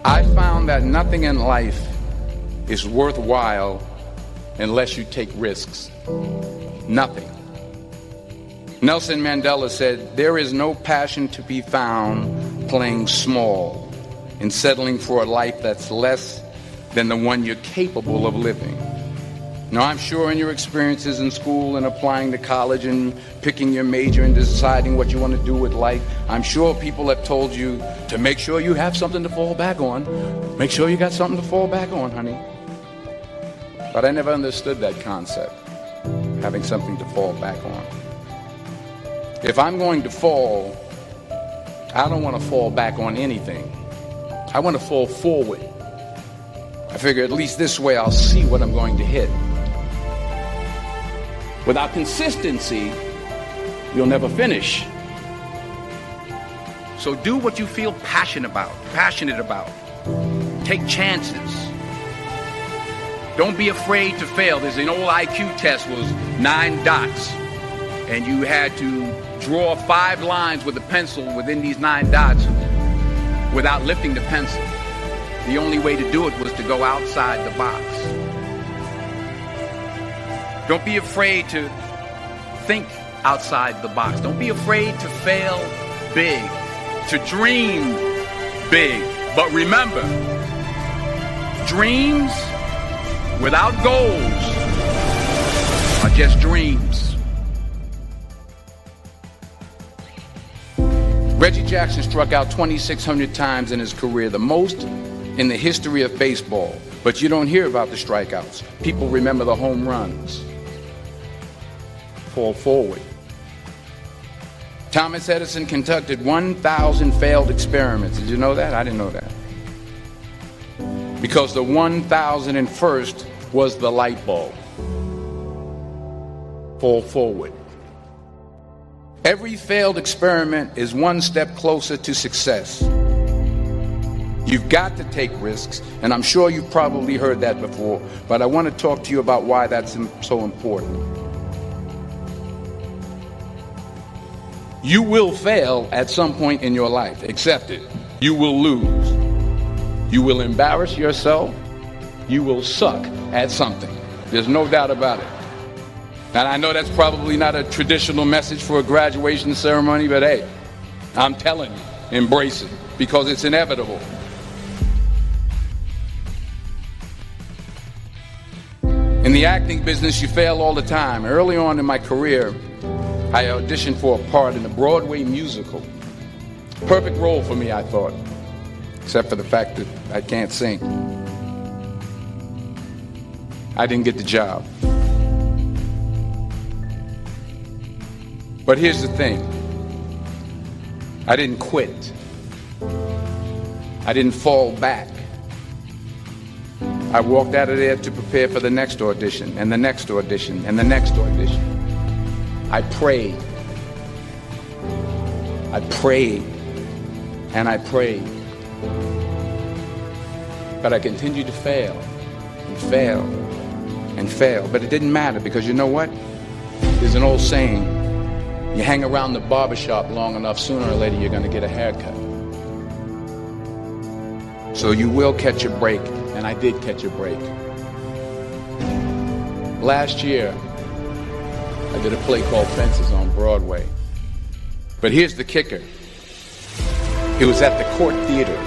I found that nothing in life is worthwhile unless you take risks. Nothing. Nelson Mandela said, "There is no passion to be found playing small and settling for a life that's less than the one you're capable of living." Now, I'm sure in your experiences in school and applying to college and picking your major and deciding what you want to do with life, I'm sure people have told you to make sure you have something to fall back on. Make sure you got something to fall back on, honey. But I never understood that concept, having something to fall back on. If I'm going to fall, I don't want to fall back on anything. I want to fall forward. I figure at least this way I'll see what I'm going to hit. Without consistency, you'll never finish. So do what you feel passionate about. Take chances. Don't be afraid to fail. There's an old IQ test, was 9 dots. And you had to draw 5 lines with a pencil within these 9 dots without lifting the pencil. The only way to do it was to go outside the box. Don't be afraid to think outside the box. Don't be afraid to fail big, to dream big. But remember, dreams without goals are just dreams. Reggie Jackson struck out 2,600 times in his career, the most in the history of baseball. But you don't hear about the strikeouts. People remember the home runs. Fall forward. Thomas Edison conducted 1,000 failed experiments. Did you know that? I didn't know that. Because the 1,001st was the light bulb. Fall forward. Every failed experiment is one step closer to success. You've got to take risks, and I'm sure you've probably heard that before, but I want to talk to you about why that's so important. You will fail at some point in your life. Accept it. You will lose. You will embarrass yourself. You will suck at something. There's no doubt about it. And I know that's probably not a traditional message for a graduation ceremony, but hey, I'm telling you, embrace it, because it's inevitable. In the acting business, you fail all the time. Early on in my career, I auditioned for a part in a Broadway musical. Perfect role for me, I thought, except for the fact that I can't sing. I didn't get the job. But here's the thing. I didn't quit. I didn't fall back. I walked out of there to prepare for the next audition, and the next audition, and the next audition. I prayed. I prayed. And I prayed. But I continued to fail, and fail, and fail. But it didn't matter, because you know what? There's an old saying, you hang around the barbershop long enough, sooner or later you're going to get a haircut. So you will catch a break, and I did catch a break. Last year, I did a play called Fences on Broadway. But here's the kicker. It was at the Court Theater.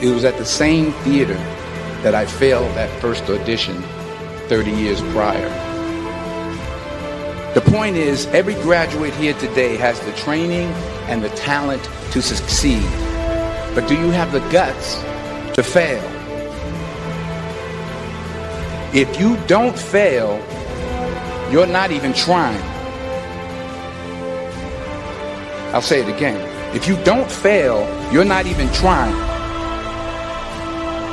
It was at the same theater that I failed that first audition 30 years prior. The point is, every graduate here today has the training and the talent to succeed. But do you have the guts to fail? If you don't fail, you're not even trying. I'll say it again. If you don't fail, you're not even trying.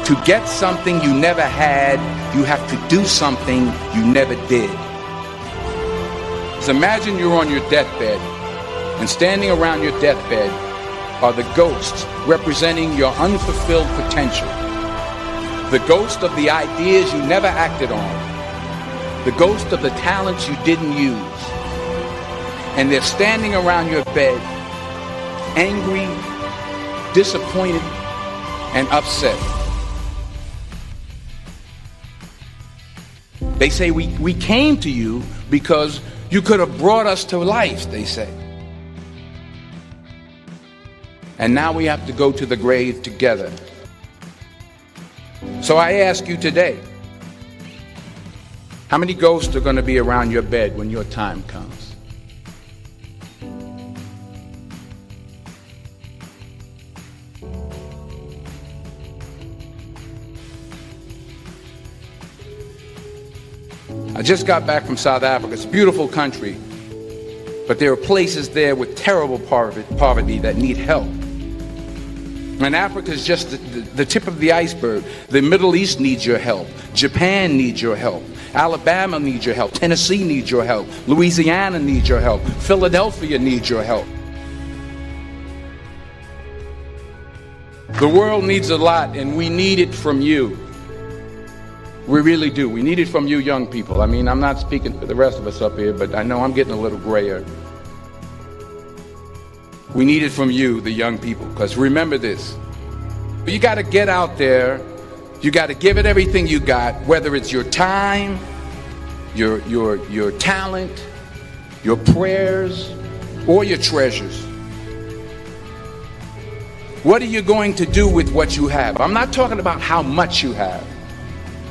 To get something you never had, you have to do something you never did. So imagine you're on your deathbed, and standing around your deathbed are the ghosts representing your unfulfilled potential. The ghost of the ideas you never acted on. The ghost of the talents you didn't use. And they're standing around your bed, angry, disappointed, and upset. They say we came to you because you could have brought us to life, they say. And now we have to go to the grave together. So I ask you today, how many ghosts are going to be around your bed when your time comes? I just got back from South Africa. It's a beautiful country, but there are places there with terrible poverty that need help. And Africa is just the tip of the iceberg. The Middle East needs your help. Japan needs your help. Alabama needs your help. Tennessee needs your help. Louisiana needs your help. Philadelphia needs your help. The world needs a lot, and we need it from you. We really do. We need it from you young people. I mean, I'm not speaking for the rest of us up here, but I know I'm getting a little grayer. We need it from you, the young people, because remember this. You got to get out there. You got to give it everything you got, whether it's your time, your talent, your prayers, or your treasures. What are you going to do with what you have? I'm not talking about how much you have.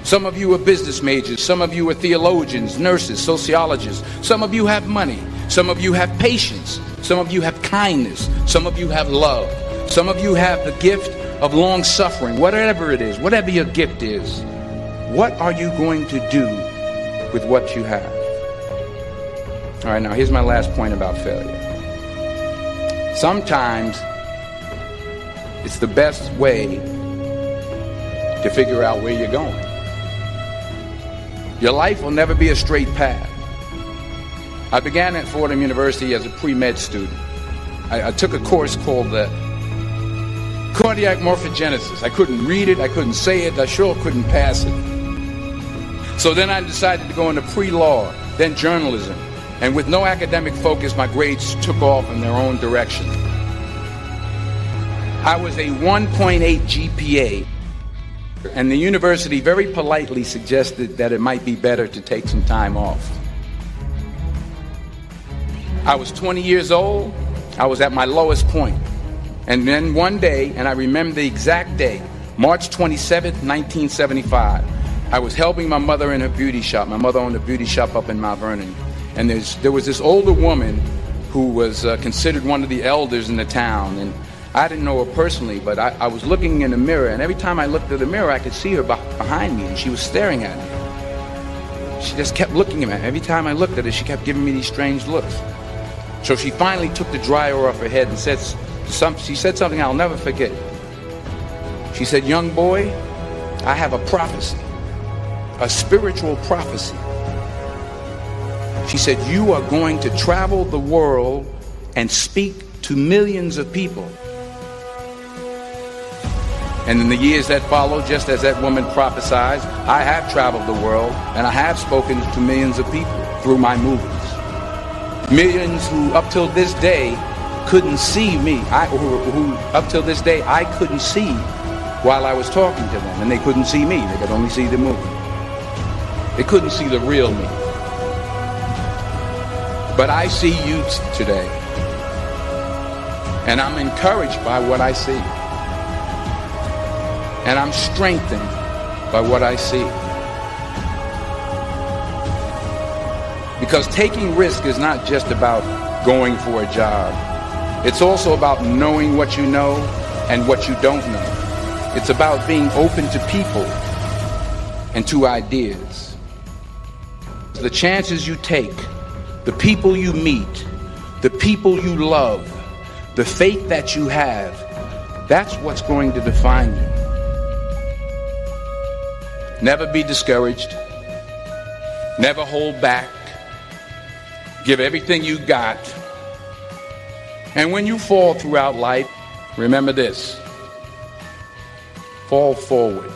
Some of you are business majors. Some of you are theologians, nurses, sociologists. Some of you have money. Some of you have patience. Some of you have kindness. Some of you have love. Some of you have the gift of long suffering. Whatever it is, whatever your gift is, what are you going to do with what you have? All right, now here's my last point about failure. Sometimes it's the best way to figure out where you're going. Your life will never be a straight path. I began at Fordham University as a pre-med student. I took a course called cardiac morphogenesis. I couldn't read it, I couldn't say it, I sure couldn't pass it. So then I decided to go into pre-law, then journalism. And with no academic focus, my grades took off in their own direction. I was a 1.8 GPA. And the university very politely suggested that it might be better to take some time off. I was 20 years old. I was at my lowest point. And then one day, and I remember the exact day, March 27th, 1975, I was helping my mother in her beauty shop. My mother owned a beauty shop up in Mount Vernon. And there was this older woman who was considered one of the elders in the town. And I didn't know her personally, but I was looking in the mirror, and every time I looked at the mirror, I could see her behind me, and she was staring at me. She just kept looking at me. Every time I looked at her, she kept giving me these strange looks. So she finally took the dryer off her head and she said something I'll never forget. She said, "Young boy, I have a prophecy, a spiritual prophecy." She said, "You are going to travel the world and speak to millions of people." And in the years that followed, just as that woman prophesied, I have traveled the world and I have spoken to millions of people through my movies. Millions who up till this day couldn't see me, who up till this day I couldn't see while I was talking to them, and they couldn't see me, they could only see the movie. They couldn't see the real me. But I see you today, and I'm encouraged by what I see. And I'm strengthened by what I see. Because taking risk is not just about going for a job. It's also about knowing what you know and what you don't know. It's about being open to people and to ideas. The chances you take, the people you meet, the people you love, the faith that you have, that's what's going to define you. Never be discouraged. Never hold back. Give everything you got. And when you fall throughout life, remember this: fall forward.